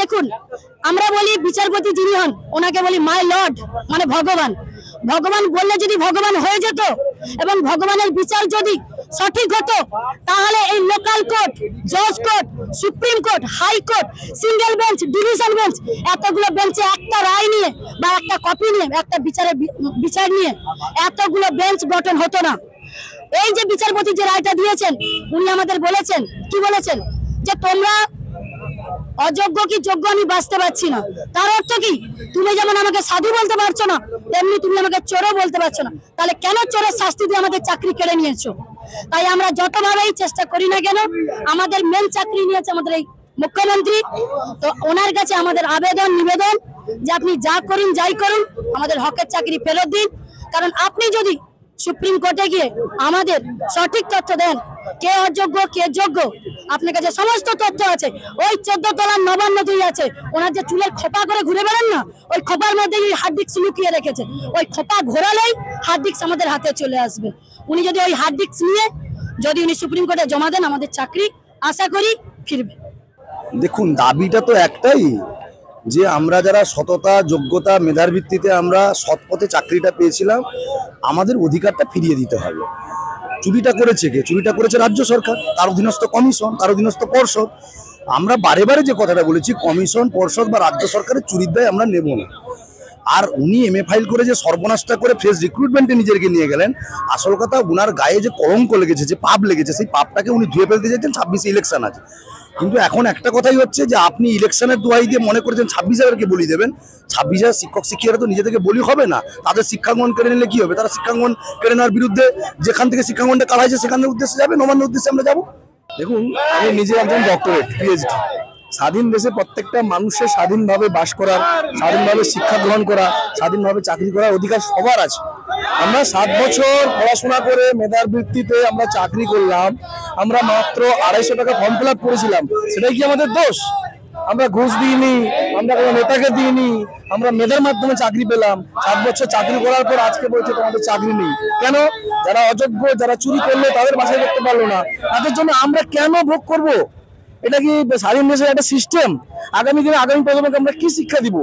দেখুন, আমরা বলি বিচারপতি যিনি হন ওনাকে বলি মাই লর্ড, মানে ভগবান। ভগবান বললে যদি ভগবান হয়ে যেত এবং ভগবানের বিচার যদি সঠিক হতো, তাহলে এই লোকাল কোর্ট, জজ court, supreme court, high court, single bench, division bench, এতগুলো বেঞ্চে একটা রায় নিয়ে বা একটা কপি নিয়ে, একটা বিচার নিয়ে এতগুলো বেঞ্চ গঠন হতো না। এই যে বিচারপতি যে রায়টা দিয়েছেন, উনি আমাদের বলেছেন, কি বলেছেন, যে তোমরা অযোগ্য কি যোগ্য আমি বাঁচতে পারছি না। তার অর্থ কি, তুমি যেমন আমাকে সাধু বলতে পারছো না, তেমনি তুমি আমাকে চোরও বলতে পারছো না। তাহলে কেন চোরের শাস্তি দিয়ে আমাদের চাকরি কেড়ে নিয়েছো? তাই আমরা যতভাবেই চেষ্টা করি না কেন, আমাদের মেন চাকরি নিয়েছে আমাদের এই মুখ্যমন্ত্রী। তো ওনার কাছে আমাদের আবেদন নিবেদন যে আপনি যা করুন যাই করুন, আমাদের হকের চাকরি ফেরত দিন। কারণ আপনি যদি সুপ্রিম কোর্টে গিয়ে আমাদের সঠিক তথ্য দেন, কে অযোগ্য কে যোগ্য, আপনার কাছে সমস্ত তথ্য আছে। ওই 14 তলার নবান্ন দুই আছে, ওনার যে চুলের খোপা করে ঘুরে বেড়ান না, ওই খোপার মধ্যে হার্ড ডিস্ক লুকিয়ে রেখেছে। ওই খোপা ঘোরালেই হার্ড ডিস্ক আমাদের হাতে চলে আসবে। উনি যদি ওই হার্ড ডিস্ক নিয়ে যদি উনি সুপ্রিম কোর্টে জমা দেন, আমাদের চাকরি আশা করি ফিরবে। দেখুন, দাবিটা তো একটাই, যে আমরা যারা সততা, যোগ্যতা, মেধার ভিত্তিতে আমরা সৎ পথে চাকরিটা পেয়েছিলাম, আমাদের অধিকারটা ফিরিয়ে দিতে হবে। চুরিটা করেছে কে? চুরিটা করেছে রাজ্য সরকার, তার অধীনস্থ কমিশন, তার অধীনস্থ পর্ষদ। আমরা বারে বারে যে কথাটা বলেছি, কমিশন, পর্ষদ বা রাজ্য সরকারের চুরির দায় আমরা নেব না। আর উনি এমএ ফাইল করে যে সর্বনাশটা করে ফ্রেশ রিক্রুটমেন্টে নিজেকে নিয়ে গেলেন, আসল কথা উনার গায়ে যে কলঙ্ক লেগেছে, যে পাপ লেগেছে, সেই পাপটাকে উনি ধুয়ে ফেলতে চাইছেন। 26 ইলেকশন আছে, কিন্তু এখন একটা কথাই হচ্ছে যে আপনি ইলেকশনের দোহাই দিয়ে মনে করেছেন 26,000কে বলি দেবেন। 26,000 শিক্ষক শিক্ষিকারা তো নিজে থেকে বলি হবে না, তাদের শিক্ষাঙ্গন কেড়ে নিলে কি হবে? তারা শিক্ষাঙ্গন কেড়ে নেওয়ার বিরুদ্ধে যেখান থেকে শিক্ষাঙ্গনটা কারা হয়েছে সেখানের উদ্দেশ্যে যাবে, নবান্নের উদ্দেশ্যে আমরা যাবো। দেখুন, আমি নিজে একজন ডক্টরেট, পিএইচডি। স্বাধীন দেশে প্রত্যেকটা মানুষের স্বাধীনভাবে বাস করার, স্বাধীনভাবে শিক্ষা গ্রহণ করা, স্বাধীনভাবে চাকরি করার অধিকার সবার আছে। আমরা 7 বছর পড়াশোনা করে মেধার ভিত্তিতে আমরা চাকরি করলাম, আমরা মাত্র 250 টাকা ফর্ম ফিল আপ করেছিলাম। সেটাই কি আমাদের দোষ? আমরা ঘুষ দিইনি, আমরা কোনো নেতাকে দিইনি, আমরা মেধার মাধ্যমে চাকরি পেলাম। 7 বছর চাকরি করার পর আজকে বলছে তোমাদের চাকরি নেই। কেন? যারা অযোগ্য, যারা চুরি করলো, তাদের বাছাই করতে পারলো না, তাদের জন্য আমরা কেন ভোগ করব? এটা কি স্বাধীন দেশের একটা সিস্টেম? আগামী দিনে আগামী প্রজন্মকে আমরা কি শিক্ষা দিব?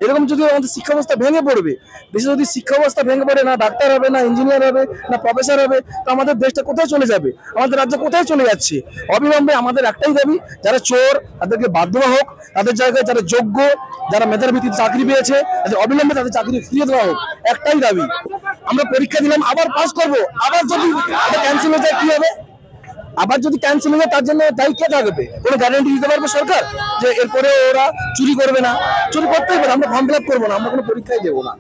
এরকম যদি আমাদের শিক্ষা ব্যবস্থা ভেঙে পড়বে, দেশে যদি শিক্ষা ব্যবস্থা ভেঙে পড়ে, না ডাক্তার হবে, না ইঞ্জিনিয়ার হবে, না প্রফেসর হবে, তো আমাদের দেশটা কোথায় চলে যাবে? আমাদের রাজ্য কোথায় চলে যাচ্ছে? অবিলম্বে আমাদের একটাই দাবি, যারা চোর তাদেরকে বাদ দেওয়া হোক, তাদের জায়গায় যারা যোগ্য, যারা মেধার ভিত্তিতে চাকরি পেয়েছে, তাদের অবিলম্বে তাদের চাকরি ফিরিয়ে দেওয়া হোক। একটাই দাবি। আমরা পরীক্ষা দিলাম, আবার পাস করবো, আবার যদি ক্যান্সেল হয়ে যায় কি হবে? আবার যদি ক্যান্সেল হয়ে যায়, তার জন্য দায়ী কে থাকবে? কোনো গ্যারান্টি দিতে পারবে সরকার যে এরপরে ওরা চুরি করবে না? চুরি করতেই পারে, আমরা ফর্ম ফিল আপ করবো না, আমরা কোনো পরীক্ষায় দেবো না।